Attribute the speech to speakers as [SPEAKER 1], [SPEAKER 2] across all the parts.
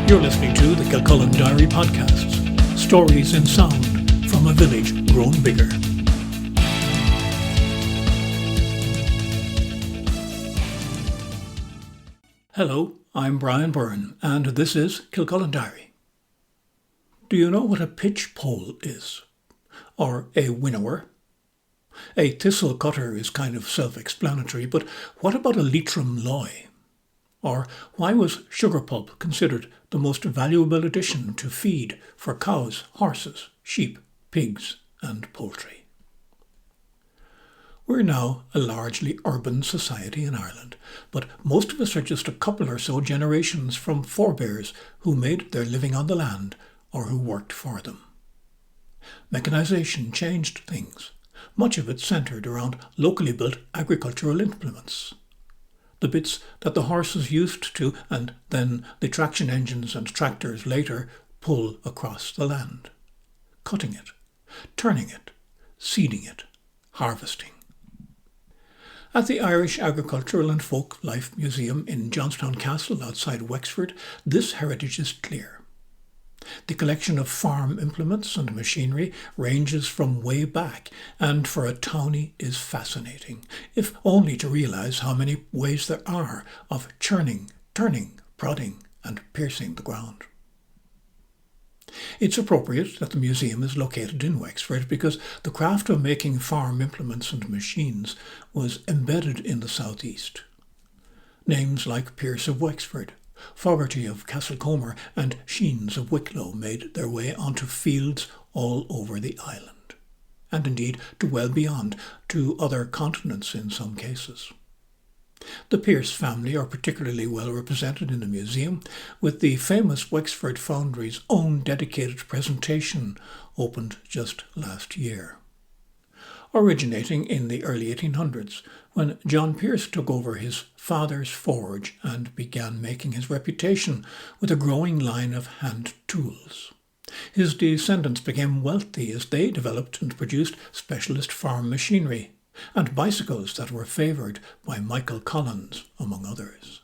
[SPEAKER 1] You're listening to the Kilcullen Diary Podcasts, stories in sound from a village grown bigger. Hello, I'm Brian Byrne, and this is Kilcullen Diary. Do you know what a pitch pole is? Or a winnower? A thistle cutter is kind of self-explanatory, but what about a Leitrim loy? Or why was sugar pulp considered the most valuable addition to feed for cows, horses, sheep, pigs and poultry? We're now a largely urban society in Ireland, but most of us are just a couple or so generations from forebears who made their living on the land or who worked for them. Mechanisation changed things. Much of it centred around locally built agricultural implements. The bits that the horses used to, and then the traction engines and tractors later, pull across the land. Cutting it, turning it, seeding it, harvesting. At the Irish Agricultural and Folk Life Museum in Johnstown Castle outside Wexford, this heritage is clear. The collection of farm implements and machinery ranges from way back, and for a townie is fascinating, if only to realise how many ways there are of churning, turning, prodding and piercing the ground. It's appropriate that the museum is located in Wexford because the craft of making farm implements and machines was embedded in the southeast. Names like Pearce of Wexford, Fogarty of Castlecomer and Sheens of Wicklow made their way onto fields all over the island, and indeed to well beyond, to other continents in some cases. The Pearce family are particularly well represented in the museum, with the famous Wexford Foundry's own dedicated presentation opened just last year. Originating in the early 1800s, when John Pearce took over his father's forge and began making his reputation with a growing line of hand tools. His descendants became wealthy as they developed and produced specialist farm machinery and bicycles that were favoured by Michael Collins, among others,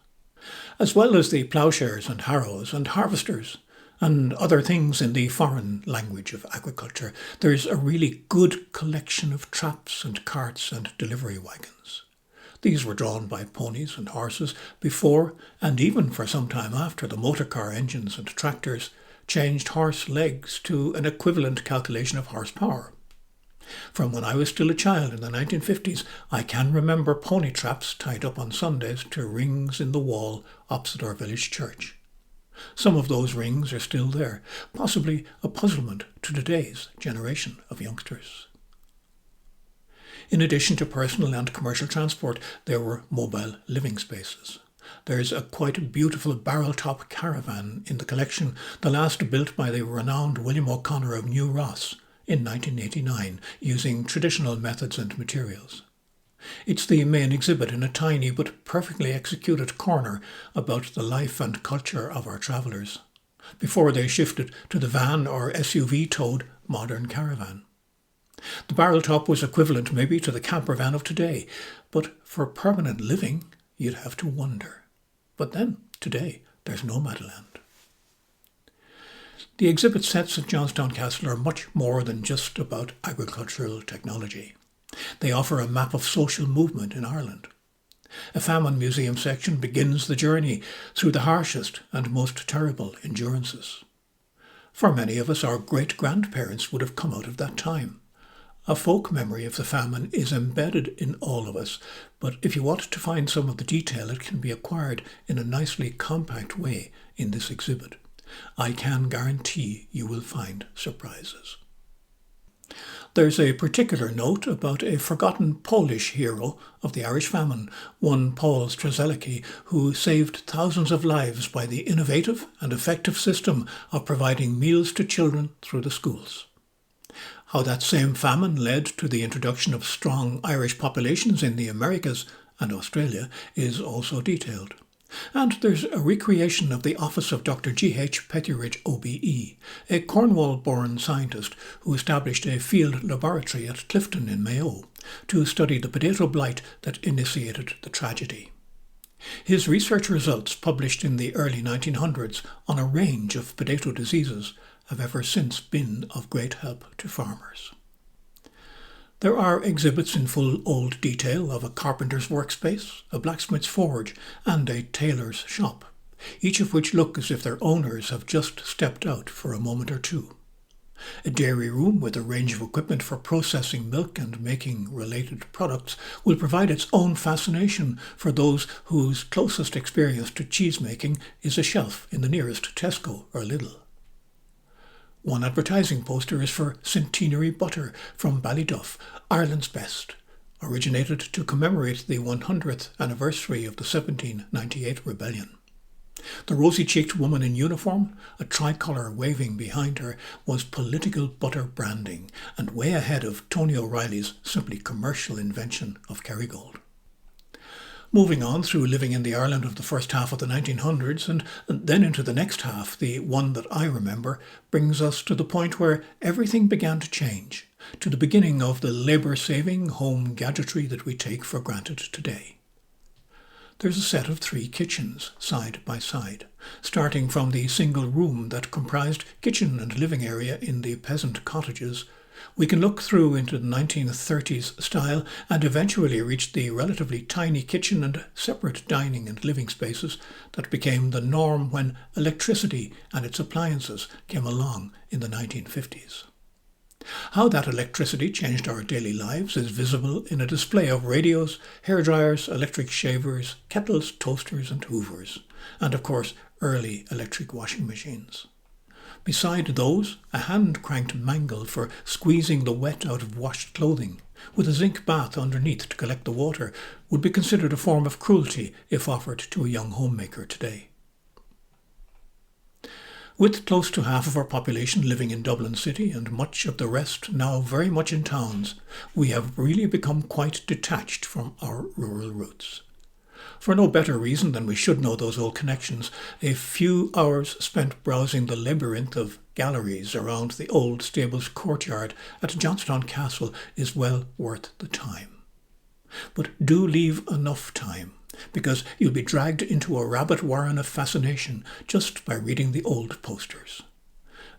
[SPEAKER 1] as well as the ploughshares and harrows and harvesters and other things in the foreign language of agriculture. There's a really good collection of traps and carts and delivery wagons. These were drawn by ponies and horses before and even for some time after the motor car engines and tractors changed horse legs to an equivalent calculation of horsepower. From when I was still a child in the 1950s, I can remember pony traps tied up on Sundays to rings in the wall opposite our village church. Some of those rings are still there, possibly a puzzlement to today's generation of youngsters. In addition to personal and commercial transport, there were mobile living spaces. There's a quite beautiful barrel-top caravan in the collection, the last built by the renowned William O'Connor of New Ross in 1989, using traditional methods and materials. It's the main exhibit in a tiny but perfectly executed corner about the life and culture of our travellers, before they shifted to the van or SUV-towed modern caravan. The barrel top was equivalent maybe to the camper van of today, but for permanent living you'd have to wonder. But then, today, there's Nomadland. The exhibit sets at Johnstown Castle are much more than just about agricultural technology. They offer a map of social movement in Ireland. A famine museum section begins the journey through the harshest and most terrible endurances. For many of us, our great-grandparents would have come out of that time. A folk memory of the famine is embedded in all of us, but if you want to find some of the detail, it can be acquired in a nicely compact way in this exhibit. I can guarantee you will find surprises. There's a particular note about a forgotten Polish hero of the Irish famine, one Paul Strzelecki, who saved thousands of lives by the innovative and effective system of providing meals to children through the schools. How that same famine led to the introduction of strong Irish populations in the Americas and Australia is also detailed. And there's a recreation of the office of Dr. G.H. Petheridge OBE, a Cornwall-born scientist who established a field laboratory at Clifton in Mayo to study the potato blight that initiated the tragedy. His research results, published in the early 1900s on a range of potato diseases, have ever since been of great help to farmers. There are exhibits in full old detail of a carpenter's workspace, a blacksmith's forge, and a tailor's shop, each of which look as if their owners have just stepped out for a moment or two. A dairy room with a range of equipment for processing milk and making related products will provide its own fascination for those whose closest experience to cheesemaking is a shelf in the nearest Tesco or Lidl. One advertising poster is for Centenary Butter from Ballyduff, Ireland's best, originated to commemorate the 100th anniversary of the 1798 rebellion. The rosy-cheeked woman in uniform, a tricolour waving behind her, was political butter branding and way ahead of Tony O'Reilly's simply commercial invention of Kerrygold. Moving on through living in the Ireland of the first half of the 1900s and then into the next half, the one that I remember, brings us to the point where everything began to change, to the beginning of the labour-saving home gadgetry that we take for granted today. There's a set of 3 kitchens, side by side, starting from the single room that comprised kitchen and living area in the peasant cottages. We can look through into the 1930s style and eventually reach the relatively tiny kitchen and separate dining and living spaces that became the norm when electricity and its appliances came along in the 1950s. How that electricity changed our daily lives is visible in a display of radios, hairdryers, electric shavers, kettles, toasters and hoovers, and of course early electric washing machines. Beside those, a hand-cranked mangle for squeezing the wet out of washed clothing, with a zinc bath underneath to collect the water, would be considered a form of cruelty if offered to a young homemaker today. With close to half of our population living in Dublin City and much of the rest now very much in towns, we have really become quite detached from our rural roots. For no better reason than we should know those old connections, a few hours spent browsing the labyrinth of galleries around the old stables courtyard at Johnstown Castle is well worth the time. But do leave enough time, because you'll be dragged into a rabbit warren of fascination just by reading the old posters.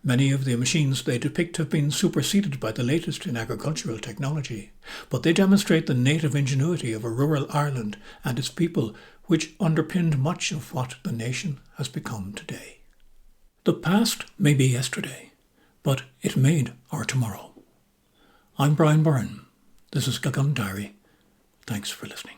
[SPEAKER 1] Many of the machines they depict have been superseded by the latest in agricultural technology, but they demonstrate the native ingenuity of a rural Ireland and its people, which underpinned much of what the nation has become today. The past may be yesterday, but it made our tomorrow. I'm Brian Byrne. This is Kilgun Diary. Thanks for listening.